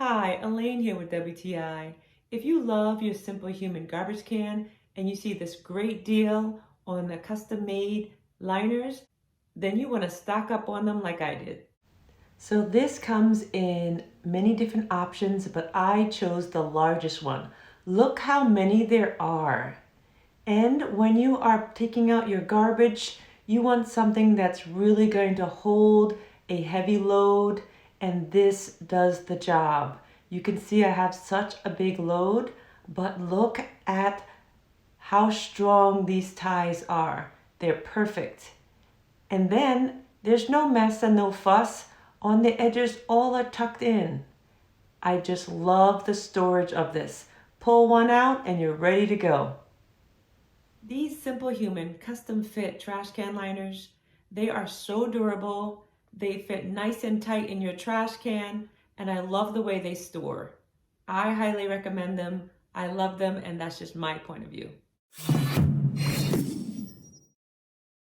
Hi, Elaine here with WTI. If you love your Simple Human garbage can and you see this great deal on the custom-made liners, then you want to stock up on them like I did. So this comes in many different options, but I chose the largest one. Look how many there are. And when you are taking out your garbage, you want something that's really going to hold a heavy load, and this does the job. You can see I have such a big load, but look at how strong these ties are. They're perfect. And then there's no mess and no fuss. On the edges, all are tucked in. I just love the storage of this. Pull one out and you're ready to go. These Simple Human custom fit trash can liners, they are so durable, they fit nice and tight in your trash can, and I love the way they store. I highly recommend them, I love them, and that's just my point of view.